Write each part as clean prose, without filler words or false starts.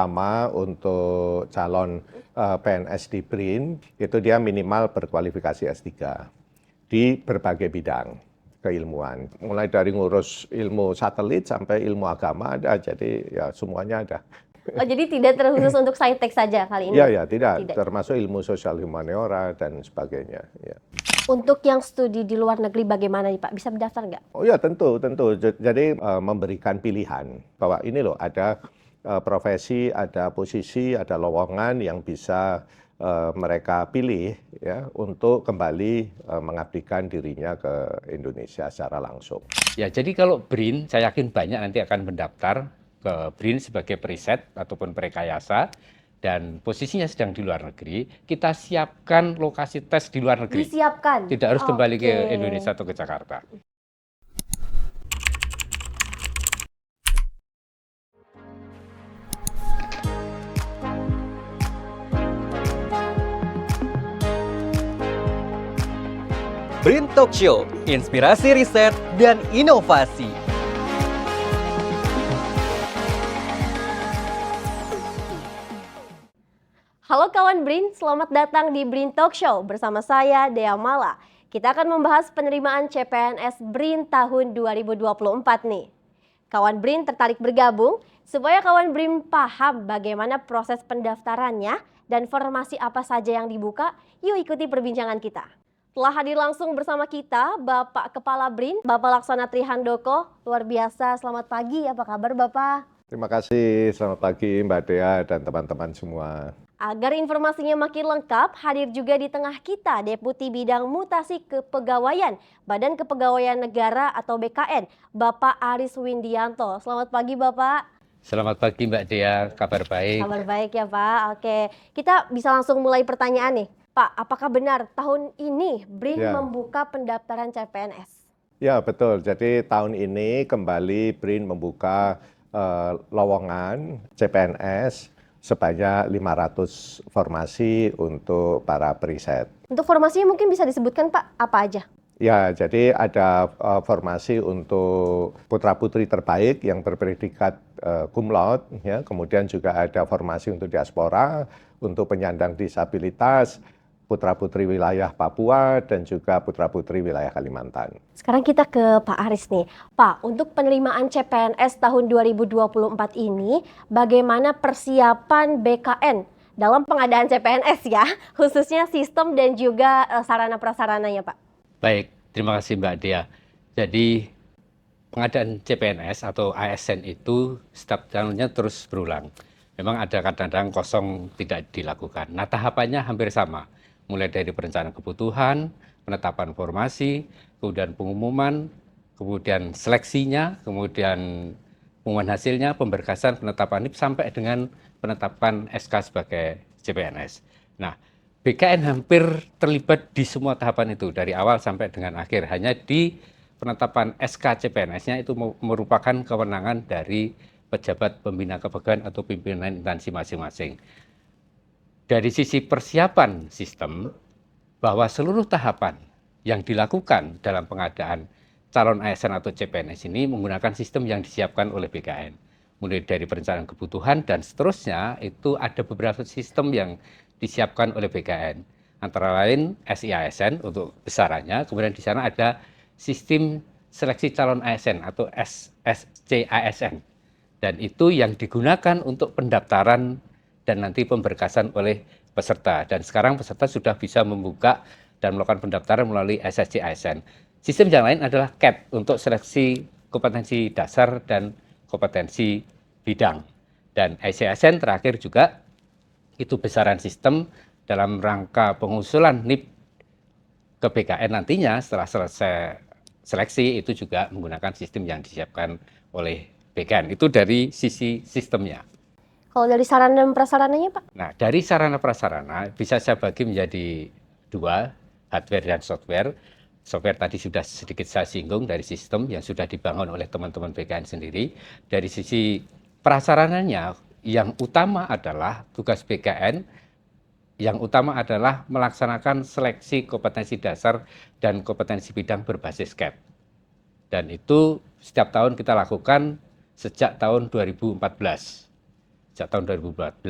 Pertama untuk calon PNS di BRIN itu dia minimal berkualifikasi S3 di berbagai bidang keilmuan. Mulai dari ngurus ilmu satelit sampai ilmu agama ada, jadi ya semuanya ada. Oh, jadi tidak terkhusus untuk saintek saja kali ini? Iya, tidak. Termasuk ilmu sosial humaniora dan sebagainya. Ya. Untuk yang studi di luar negeri bagaimana nih Pak? Bisa mendaftar nggak? Oh ya tentu. Jadi memberikan pilihan bahwa ini loh ada profesi, ada posisi, ada lowongan yang bisa mereka pilih ya untuk kembali mengabdikan dirinya ke Indonesia secara langsung. Ya, jadi kalau BRIN, saya yakin banyak nanti akan mendaftar ke BRIN sebagai periset ataupun perekayasa, dan posisinya sedang di luar negeri, kita siapkan lokasi tes di luar negeri. Disiapkan? Tidak harus kembali ke Indonesia atau ke Jakarta. BRIN Talk Show, inspirasi riset dan inovasi. Halo kawan BRIN, selamat datang di BRIN Talk Show bersama saya Dea Mala. Kita akan membahas penerimaan CPNS BRIN tahun 2024 nih. Kawan BRIN tertarik bergabung supaya kawan BRIN paham bagaimana proses pendaftarannya dan formasi apa saja yang dibuka. Yuk ikuti perbincangan kita. Telah hadir langsung bersama kita Bapak Kepala BRIN, Bapak Laksana Trihandoko. Luar biasa, selamat pagi. Apa kabar Bapak? Terima kasih, selamat pagi Mbak Dea dan teman-teman semua. Agar informasinya makin lengkap, hadir juga di tengah kita Deputi Bidang Mutasi Kepegawaian Badan Kepegawaian Negara atau BKN, Bapak Aris Windianto. Selamat pagi Bapak. Selamat pagi Mbak Dea, kabar baik. Kabar baik ya Pak. Oke, kita bisa langsung mulai pertanyaan nih. Pak, apakah benar tahun ini BRIN membuka pendaftaran CPNS? Ya betul, jadi tahun ini kembali BRIN membuka lowongan CPNS sebanyak 500 formasi untuk para periset. Untuk formasinya mungkin bisa disebutkan Pak, apa aja? Ya, jadi ada formasi untuk putra-putri terbaik yang berpredikat cum laude, ya. Kemudian juga ada formasi untuk diaspora, untuk penyandang disabilitas, putra-putri wilayah Papua, dan juga putra-putri wilayah Kalimantan. Sekarang kita ke Pak Aris nih. Pak, untuk penerimaan CPNS tahun 2024 ini, bagaimana persiapan BKN dalam pengadaan CPNS ya, khususnya sistem dan juga sarana-prasarananya Pak? Baik, terima kasih Mbak Dea. Jadi pengadaan CPNS atau ASN itu setiap tahunnya terus berulang. Memang ada kadang-kadang kosong tidak dilakukan. Nah, tahapannya hampir sama. Mulai dari perencanaan kebutuhan, penetapan formasi, kemudian pengumuman, kemudian seleksinya, kemudian pengumuman hasilnya, pemberkasan, penetapan NIP, sampai dengan penetapan SK sebagai CPNS. Nah, BKN hampir terlibat di semua tahapan itu, dari awal sampai dengan akhir. Hanya di penetapan SK CPNS-nya itu merupakan kewenangan dari pejabat pembina kepegawaian atau pimpinan instansi masing-masing. Dari sisi persiapan sistem, bahwa seluruh tahapan yang dilakukan dalam pengadaan calon ASN atau CPNS ini menggunakan sistem yang disiapkan oleh BKN. Mulai dari perencanaan kebutuhan dan seterusnya, itu ada beberapa sistem yang disiapkan oleh BKN. Antara lain SIASN untuk besarannya, kemudian di sana ada sistem seleksi calon ASN atau SCASN. Dan itu yang digunakan untuk pendaftaran dan nanti pemberkasan oleh peserta. Dan sekarang peserta sudah bisa membuka dan melakukan pendaftaran melalui SSC ASN. Sistem yang lain adalah CAT untuk seleksi kompetensi dasar dan kompetensi bidang. Dan ICASN terakhir juga itu besaran sistem dalam rangka pengusulan NIP ke BKN nantinya setelah selesai seleksi itu juga menggunakan sistem yang disiapkan oleh BKN. Itu dari sisi sistemnya. Kalau dari sarana dan prasarananya Pak? Nah, dari sarana prasarana bisa saya bagi menjadi dua, hardware dan software. Software tadi sudah sedikit saya singgung dari sistem yang sudah dibangun oleh teman-teman BKN sendiri. Dari sisi prasarananya, yang utama adalah tugas BKN, yang utama adalah melaksanakan seleksi kompetensi dasar dan kompetensi bidang berbasis CAT. Dan itu setiap tahun kita lakukan sejak tahun 2014. sejak tahun 2014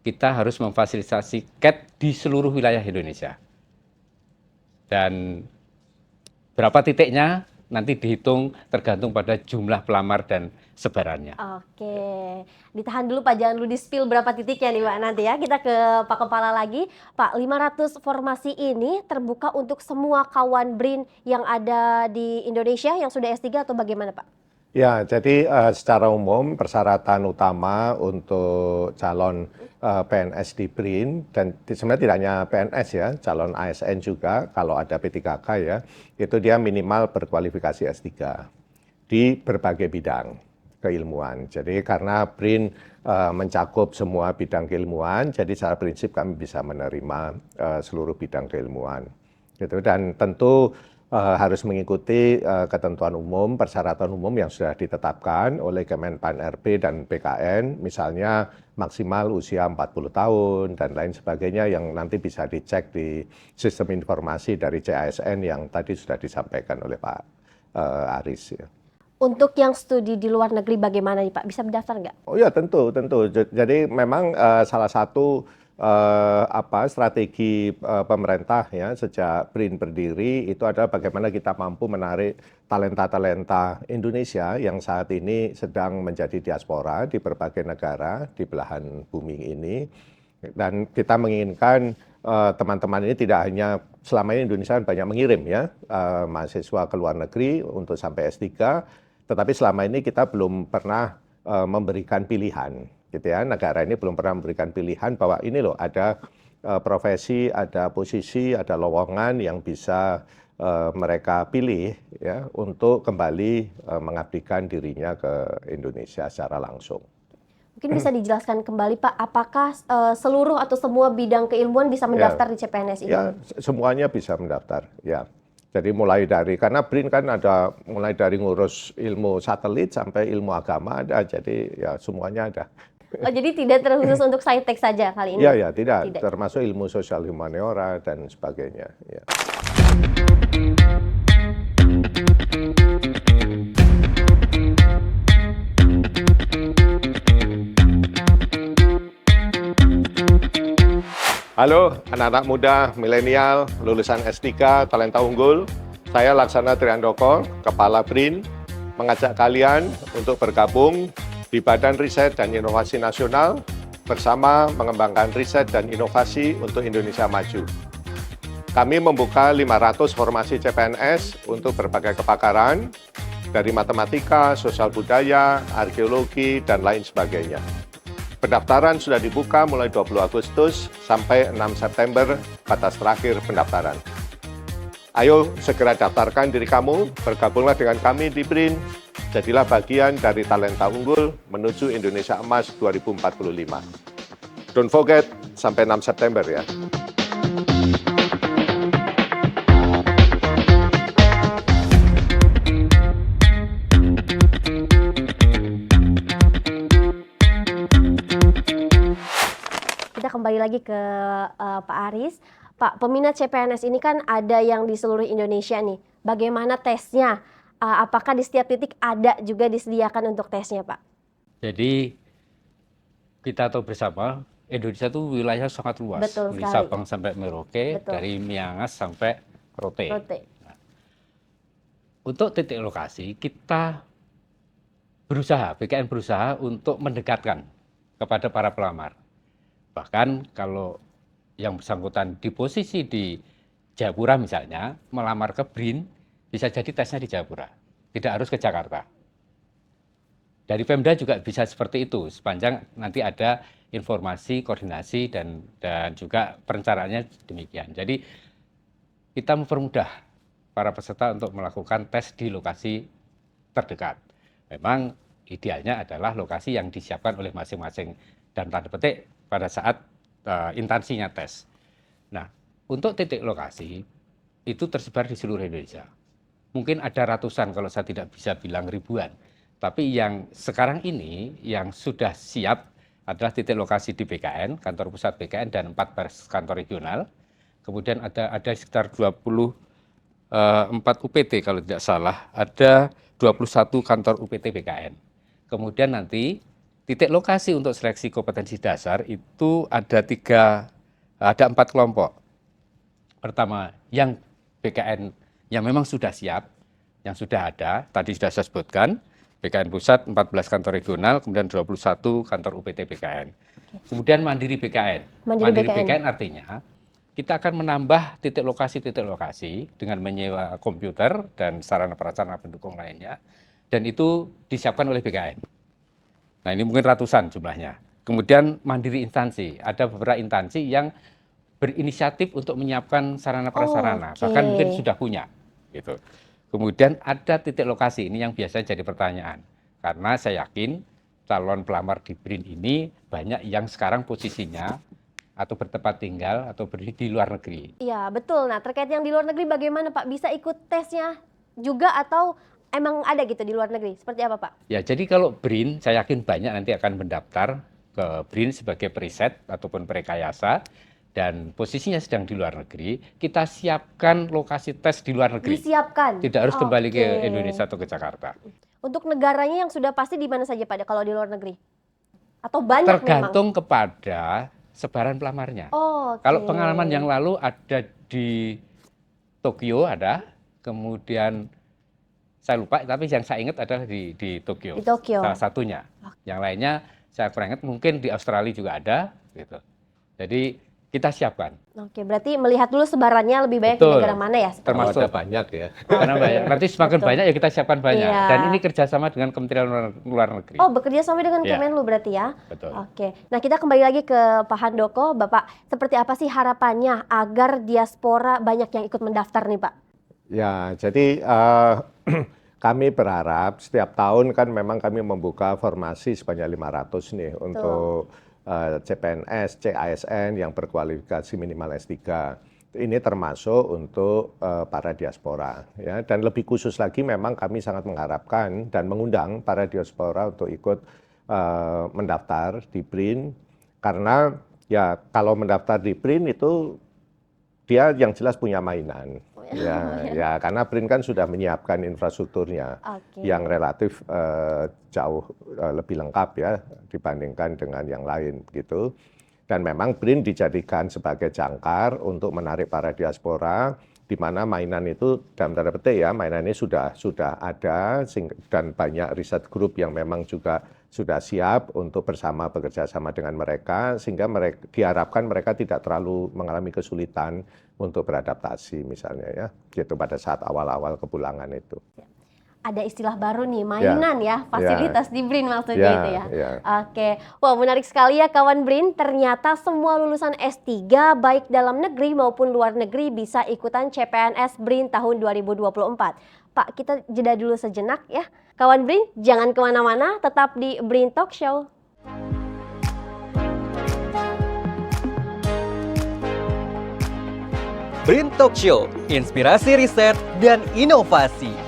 kita harus memfasilitasi CAT di seluruh wilayah Indonesia. Dan berapa titiknya nanti dihitung tergantung pada jumlah pelamar dan sebarannya. Oke, ditahan dulu Pak, jangan dulu di-spill berapa titiknya nih Pak nanti ya. Kita ke Pak Kepala lagi. Pak, 500 formasi ini terbuka untuk semua kawan BRIN yang ada di Indonesia yang sudah S3 atau bagaimana Pak? Ya, jadi secara umum persyaratan utama untuk calon PNS di BRIN, dan sebenarnya tidak hanya PNS ya, calon ASN juga kalau ada P3K ya, itu dia minimal berkualifikasi S3 di berbagai bidang keilmuan. Jadi karena BRIN mencakup semua bidang keilmuan, jadi secara prinsip kami bisa menerima seluruh bidang keilmuan. Gitu. Dan tentu harus mengikuti ketentuan umum, persyaratan umum yang sudah ditetapkan oleh Kemenpan RB dan BKN, misalnya maksimal usia 40 tahun dan lain sebagainya yang nanti bisa dicek di sistem informasi dari CASN yang tadi sudah disampaikan oleh Pak Aris. Ya. Untuk yang studi di luar negeri bagaimana nih Pak? Bisa mendaftar nggak? Oh ya tentu. Jadi memang salah satu strategi pemerintah ya sejak BRIN berdiri itu adalah bagaimana kita mampu menarik talenta-talenta Indonesia yang saat ini sedang menjadi diaspora di berbagai negara di belahan bumi ini, dan kita menginginkan teman-teman ini tidak hanya selama ini Indonesia banyak mengirim ya mahasiswa ke luar negeri untuk sampai S3, tetapi selama ini kita belum pernah memberikan pilihan. Gitu ya, negara ini belum pernah memberikan pilihan bahwa ini loh ada profesi, ada posisi, ada lowongan yang bisa mereka pilih ya untuk kembali mengabdikan dirinya ke Indonesia secara langsung. Mungkin bisa dijelaskan kembali Pak, apakah seluruh atau semua bidang keilmuan bisa mendaftar di CPNS ini? Ya, semuanya bisa mendaftar. Ya. Jadi mulai dari, karena BRIN kan ada mulai dari ngurus ilmu satelit sampai ilmu agama ada, jadi ya semuanya ada. Oh, jadi tidak terkhusus untuk saintek saja kali ini? Iya, tidak. Termasuk ilmu sosial humaniora dan sebagainya. Ya. Halo anak-anak muda, milenial, lulusan S3, talenta unggul. Saya Laksana Triandoko, Kepala BRIN, mengajak kalian untuk bergabung di Badan Riset dan Inovasi Nasional bersama mengembangkan riset dan inovasi untuk Indonesia Maju. Kami membuka 500 formasi CPNS untuk berbagai kepakaran dari matematika, sosial budaya, arkeologi, dan lain sebagainya. Pendaftaran sudah dibuka mulai 20 Agustus sampai 6 September, batas terakhir pendaftaran. Ayo segera daftarkan diri kamu, bergabunglah dengan kami di BRIN, jadilah bagian dari talenta unggul menuju Indonesia Emas 2045. Don't forget, sampai 6 September ya. Kita kembali lagi ke Pak Aris. Pak, peminat CPNS ini kan ada yang di seluruh Indonesia nih. Bagaimana tesnya? Apakah di setiap titik ada juga disediakan untuk tesnya, Pak? Jadi kita tahu bersama Indonesia itu wilayah sangat luas. Betul dari sekali. Sabang sampai Merauke, Betul. dari Miangas sampai Rote. Nah, untuk titik lokasi kita berusaha, BKN berusaha untuk mendekatkan kepada para pelamar. Bahkan kalau yang bersangkutan di posisi di Jayapura misalnya, melamar ke BRIN, bisa jadi tesnya di Jayapura, tidak harus ke Jakarta. Dari Pemda juga bisa seperti itu, sepanjang nanti ada informasi, koordinasi, dan juga perencanaannya demikian. Jadi kita mempermudah para peserta untuk melakukan tes di lokasi terdekat. Memang idealnya adalah lokasi yang disiapkan oleh masing-masing dan tanda petik pada saat instansinya tes. Nah, untuk titik lokasi itu tersebar di seluruh Indonesia. Mungkin ada ratusan kalau saya tidak bisa bilang ribuan. Tapi yang sekarang ini yang sudah siap adalah titik lokasi di BKN, kantor pusat BKN dan 14 kantor regional. Kemudian ada sekitar 24 UPT kalau tidak salah, ada 21 kantor UPT BKN. Kemudian nanti titik lokasi untuk seleksi kompetensi dasar itu ada 4 kelompok. Pertama, yang BKN yang memang sudah siap, yang sudah ada, tadi sudah saya sebutkan, BKN Pusat 14 kantor regional, kemudian 21 kantor UPT BKN. Kemudian Mandiri BKN. Mandiri BKN artinya kita akan menambah titik lokasi dengan menyewa komputer dan sarana prasarana pendukung lainnya, dan itu disiapkan oleh BKN. Nah, ini mungkin ratusan jumlahnya. Kemudian Mandiri instansi, ada beberapa instansi yang berinisiatif untuk menyiapkan sarana prasarana, bahkan mungkin sudah punya, gitu. Kemudian ada titik lokasi, ini yang biasanya jadi pertanyaan, karena saya yakin calon pelamar di BRIN ini banyak yang sekarang posisinya atau bertempat tinggal atau di luar negeri. Iya, betul. Nah, terkait yang di luar negeri bagaimana Pak? Bisa ikut tesnya juga atau emang ada gitu di luar negeri? Seperti apa Pak? Ya, jadi kalau BRIN, saya yakin banyak nanti akan mendaftar ke BRIN sebagai periset ataupun perekayasa, dan posisinya sedang di luar negeri, kita siapkan lokasi tes di luar negeri. Disiapkan? Tidak harus kembali ke Indonesia atau ke Jakarta. Untuk negaranya yang sudah pasti di mana saja Pak kalau di luar negeri? Atau banyak tergantung memang? Kepada sebaran pelamarnya. Oh, kalau pengalaman yang lalu ada di Tokyo ada, kemudian saya lupa, tapi yang saya ingat adalah di Tokyo. Di Tokyo. Salah satunya. Yang lainnya saya kurang ingat, mungkin di Australia juga ada, gitu. Jadi kita siapkan. Oke, berarti melihat dulu sebarannya lebih banyak di negara mana ya? Termasuk ada banyak ya. Karena banyak. Nanti semakin banyak ya kita siapkan banyak. Iya. Dan ini kerjasama dengan Kementerian Luar Negeri. Oh, bekerja sama dengan Iya. Kemenlu berarti ya? Betul. Oke, nah kita kembali lagi ke Pak Handoko. Bapak, seperti apa sih harapannya agar diaspora banyak yang ikut mendaftar nih Pak? Ya, jadi kami berharap setiap tahun kan memang kami membuka formasi sebanyak 500 nih untuk CPNS, CASN yang berkualifikasi minimal S3. Ini termasuk untuk para diaspora, ya. Dan lebih khusus lagi memang kami sangat mengharapkan dan mengundang para diaspora untuk ikut mendaftar di BRIN, karena ya kalau mendaftar di BRIN itu dia yang jelas punya mainan. Ya, karena BRIN kan sudah menyiapkan infrastrukturnya yang relatif jauh lebih lengkap ya dibandingkan dengan yang lain gitu. Dan memang BRIN dijadikan sebagai jangkar untuk menarik para diaspora, di mana mainan itu dalam tanda petik ya, mainan ini sudah ada, dan banyak riset grup yang memang juga sudah siap untuk bekerja sama dengan mereka, sehingga diharapkan mereka tidak terlalu mengalami kesulitan untuk beradaptasi misalnya ya, gitu pada saat awal-awal kepulangan itu. Ada istilah baru nih, mainan ya, fasilitas di BRIN maksudnya itu ya. Oke, wah menarik sekali ya kawan BRIN, ternyata semua lulusan S3 baik dalam negeri maupun luar negeri bisa ikutan CPNS BRIN tahun 2024. Pak, kita jeda dulu sejenak ya. Kawan BRIN, jangan kemana-mana, tetap di BRIN Talk Show. BRIN Talk Show, inspirasi riset dan inovasi.